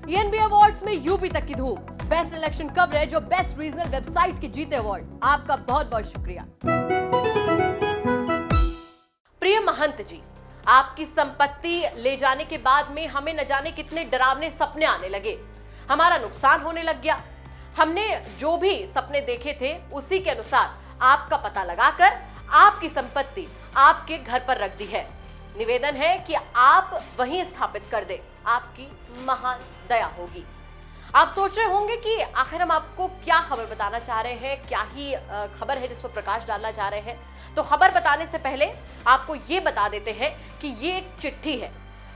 ENB awards में UP तक की धूम, बेस्ट इलेक्शन कवरेज और बेस्ट रीजनल वेबसाइट के जीते अवार्ड। आपका बहुत बहुत शुक्रिया। प्रिय महंत जी, आपकी संपत्ति ले जाने के बाद में हमें न जाने कितने डरावने सपने आने लगे, हमारा नुकसान होने लग गया। हमने जो भी सपने देखे थे उसी के अनुसार आपका पता लगाकर आपकी संपत्ति आपके घर पर रख दी है। निवेदन है कि आप वहीं स्थापित कर दें, आपकी महान दया होगी। आप सोच रहे होंगे कि आखिर हम आपको क्या खबर बताना चाह रहे हैं, क्या ही खबर है जिस पर प्रकाश डालना चाह रहे हैं। तो खबर बताने से पहले आपको ये बता देते हैं कि ये एक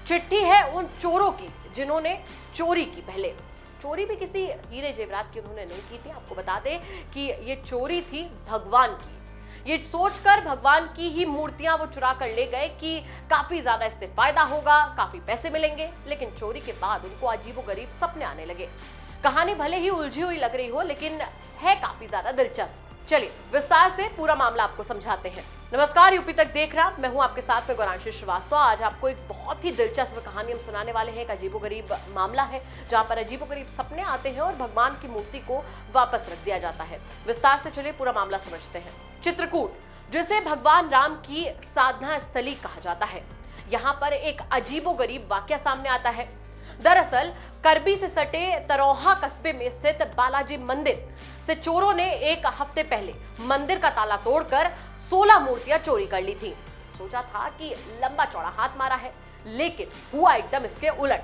चिट्ठी है उन चोरों की जिन्होंने चोरी की। पहले चोरी भी किसी हीरे जेवरात की उन्होंने नहीं की थी। आपको बता दें कि ये चोरी थी भगवान की। ये सोचकर भगवान की ही मूर्तियां वो चुरा कर ले गए कि काफी ज्यादा इससे फायदा होगा, काफी पैसे मिलेंगे। लेकिन चोरी के बाद उनको अजीबोगरीब सपने आने लगे। कहानी भले ही उलझी हुई लग रही हो, लेकिन है काफी ज्यादा दिलचस्प। चलिए विस्तार से पूरा मामला आपको समझाते हैं। नमस्कार, यूपी तक देख रहा मैं हूं आपके साथ में गौरांशी श्रीवास्तव। आज आपको एक बहुत ही दिलचस्प कहानी हम सुनाने वाले हैं। एक अजीबोगरीब मामला है जहां पर अजीबोगरीब सपने आते हैं और भगवान की मूर्ति को वापस रख दिया जाता है। विस्तार से चलिए पूरा मामला समझते हैं। चित्रकूट, जिसे भगवान राम की साधना स्थली कहा जाता है, यहाँ पर एक अजीबोगरीब वाकया सामने आता है। दरअसल करबी से सटे तरोहा कस्बे में स्थित बालाजी मंदिर से चोरों ने एक हफ्ते पहले मंदिर का ताला तोड़कर 16 मूर्तियां चोरी कर ली थी। सोचा था कि लंबा चौड़ा हाथ मारा है, लेकिन हुआ एकदम इसके उलट।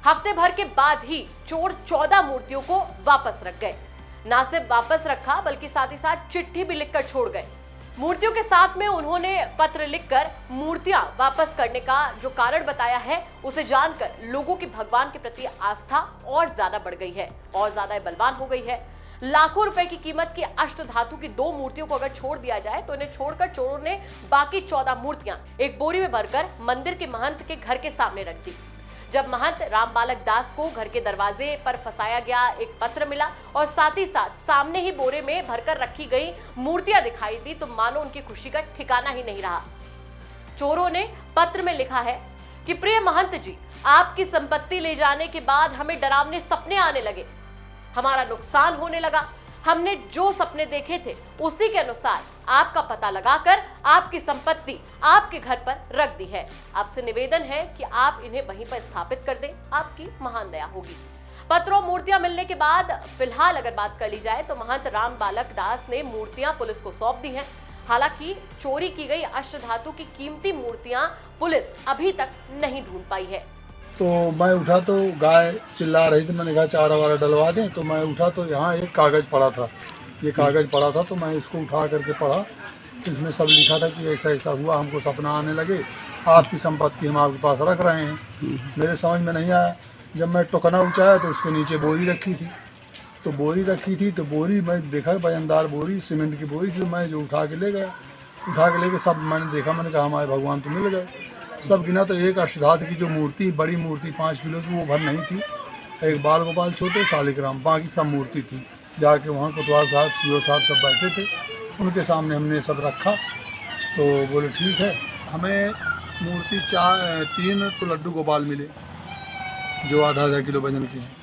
हफ्ते भर के बाद ही चोर 14 मूर्तियों को वापस रख गए। ना सिर्फ वापस रखा बल्कि साथ ही साथ चिट्ठी भी लिखकर छोड़ गए। मूर्तियों के साथ में उन्होंने पत्र लिखकर मूर्तियां वापस करने का जो कारण बताया है, उसे जानकर लोगों की भगवान के प्रति आस्था और ज्यादा बढ़ गई है और ज्यादा बलवान हो गई है। लाखों रुपए की कीमत की अष्ट धातु की 2 मूर्तियों को अगर छोड़ दिया जाए तो इन्हें छोड़कर चोरों ने बाकी 14 मूर्तियां एक बोरी में भरकर मंदिर के महंत के घर के सामने रख दी। जब महंत राम बालक दास को घर के दरवाजे पर फंसाया गया एक पत्र मिला और साथ ही साथ सामने ही बोरे में भरकर रखी गई मूर्तियां दिखाई दी, तो मानो उनकी खुशी का ठिकाना ही नहीं रहा। चोरों ने पत्र में लिखा है कि प्रिय महंत जी, आपकी संपत्ति ले जाने के बाद हमें डरावने सपने आने लगे, हमारा नुकसान होने लगा। हमने जो सपने देखे थे उसी के अनुसार आपका पता लगाकर आपकी संपत्ति आपके घर पर रख दी है। आपसे निवेदन है कि आप इन्हें वहीं पर स्थापित कर दें, आपकी महान दया होगी। पत्र और मूर्तियां मिलने के बाद फिलहाल अगर बात कर ली जाए तो महंत राम बालक दास ने मूर्तियां पुलिस को सौंप दी हैं। हालांकि चोरी की गई अष्ट धातु की कीमती मूर्तियां पुलिस अभी तक नहीं ढूंढ पाई है। तो मैं उठा तो गाय चिल्ला रही थी, मैंने कहा चारा वारा डलवा दें। तो मैं उठा तो यहाँ एक कागज़ पड़ा था, ये कागज़ पड़ा था तो मैं इसको उठा करके पढ़ा। इसमें सब लिखा था कि ऐसा ऐसा हुआ, हमको सपना आने लगे, आपकी संपत्ति हम आपके पास रख रहे हैं। मेरे समझ में नहीं आया। जब मैं टुकना उचाया तो उसके नीचे बोरी रखी थी, तो बोरी मैं देखा वजनदार बोरी, सीमेंट की बोरी थी। मैं जो उठा के ले गया, उठा के लेके सब मैंने देखा, मैंने कहा हमारे भगवान तो मिल गए। सब गिना तो एक अष्टधातु की जो मूर्ति, बड़ी मूर्ति 5 किलो की, वो भर नहीं थी। एक बाल गोपाल छोटे शालिग्राम, बाकी सब मूर्ति थी। जाके वहाँ कोतवाल साहब, सीओ साहब सब बैठे थे, उनके सामने हमने सब रखा। तो बोले ठीक है। हमें मूर्ति 3 तो लड्डू गोपाल मिले जो आधा किलो वजन की हैं,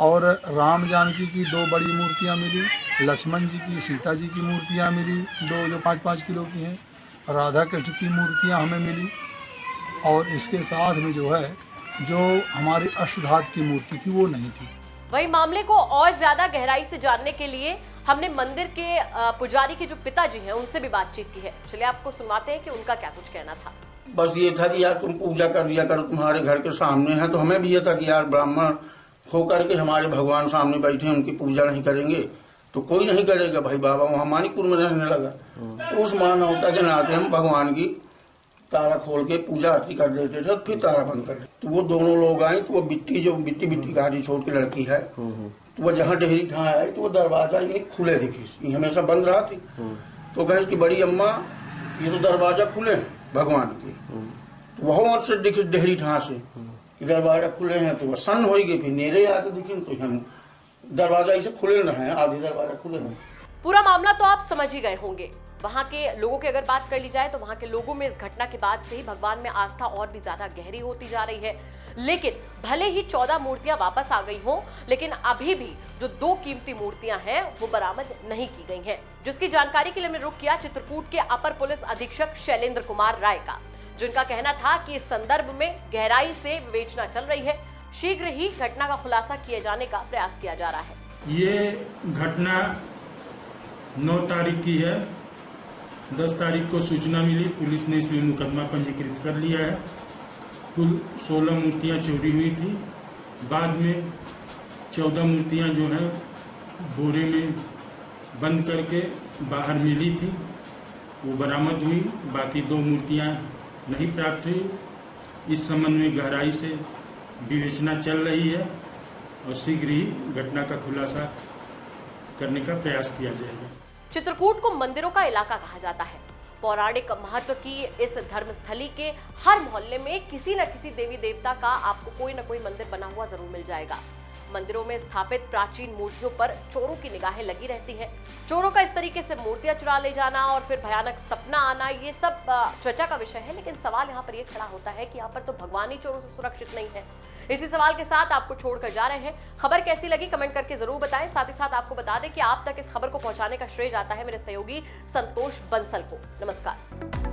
और राम जानकी की 2 बड़ी मूर्तियाँ मिली, लक्ष्मण जी की, सीता जी की मूर्तियाँ मिली 2 जो 5-5 किलो की हैं, राधा कृष्ण की मूर्तियाँ हमें मिली। और इसके साथ में जो है जो हमारी अष्टधातु की मूर्ति थी वो नहीं थी। वही मामले को और ज्यादा गहराई से जानने के लिए हमने मंदिर के पुजारी के जो पिताजी हैं उनसे भी बातचीत की है। चलिए आपको सुनवाते हैं कि उनका क्या कुछ कहना था। बस ये था कि यार तुम पूजा कर दिया करो, तुम्हारे घर के सामने है। तो हमें भी ये था कि यार ब्राह्मण होकर के हमारे भगवान सामने बैठे, उनकी पूजा नहीं करेंगे तो कोई नहीं करेगा। भाई बाबा वहाँ मानिकपुर में रहने लगा, तो उस मानवता के नाते हम भगवान की तारा खोल के पूजा आरती कर देते थे, फिर तारा बंद कर देते। तो वो दोनों लोग आए, तो वो बिट्टी गाड़ी छोड़ के लड़की है, तो वो जहाँ डेहरी था आई तो वो दरवाजा ये खुले दिखी, ये हमेशा बंद रहा थी। तो कहे कि बड़ी अम्मा ये तो दरवाजा खुले हैं भगवान के। तो वह से दिखे डेहरी ठा से कि दरवाजा खुले हैं, तो वह सन्न हो गई। फिर नेरे आके दिखे तो हम दरवाजा इसे खुले रहे, आधे दरवाजा खुले रहे। पूरा मामला तो आप समझ ही गए होंगे। वहां के लोगों की अगर बात कर ली जाए तो वहां के लोगों में इस घटना के बाद से ही भगवान में आस्था और भी ज्यादा गहरी होती जा रही है। लेकिन भले ही 14 मूर्तियां वापस आ गई हों, लेकिन अभी भी जो 2 कीमती मूर्तियां हैं वो बरामद नहीं की गई हैं, जिसकी जानकारी के लिए हमने रुख किया चित्रकूट के अपर पुलिस अधीक्षक शैलेंद्र कुमार राय का, जिनका कहना था कि इस संदर्भ में गहराई से विवेचना चल रही है, शीघ्र ही घटना का खुलासा किए जाने का प्रयास किया जा रहा है। ये घटना 9 तारीख की है। 10 तारीख को सूचना मिली, पुलिस ने इसमें मुकदमा पंजीकृत कर लिया है। कुल 16 मूर्तियां चोरी हुई थी। बाद में 14 मूर्तियां जो हैं बोरे में बंद करके बाहर मिली थी, वो बरामद हुई। बाकी 2 मूर्तियां नहीं प्राप्त हुई। इस संबंध में गहराई से विवेचना चल रही है और शीघ्र ही घटना का खुलासा करने का प्रयास किया जाएगा। चित्रकूट को मंदिरों का इलाका कहा जाता है। पौराणिक महत्व की इस धर्मस्थली के हर मोहल्ले में किसी न किसी देवी देवता का आपको कोई न कोई मंदिर बना हुआ जरूर मिल जाएगा। मंदिरों में स्थापित प्राचीन मूर्तियों पर चोरों की निगाहें लगी रहती हैं। चोरों का इस तरीके से मूर्तियां चुरा ले जाना और फिर भयानक सपना आना, ये सब चर्चा का विषय है। लेकिन सवाल यहाँ पर ये खड़ा होता है कि यहाँ पर तो भगवान ही चोरों से सुरक्षित नहीं है। इसी सवाल के साथ आपको छोड़कर जा रहे हैं। खबर कैसी लगी कमेंट करके जरूर बताएं। साथ ही साथ आपको बता दें कि आप तक इस खबर को पहुंचाने का श्रेय जाता है मेरे सहयोगी संतोष बंसल को। नमस्कार।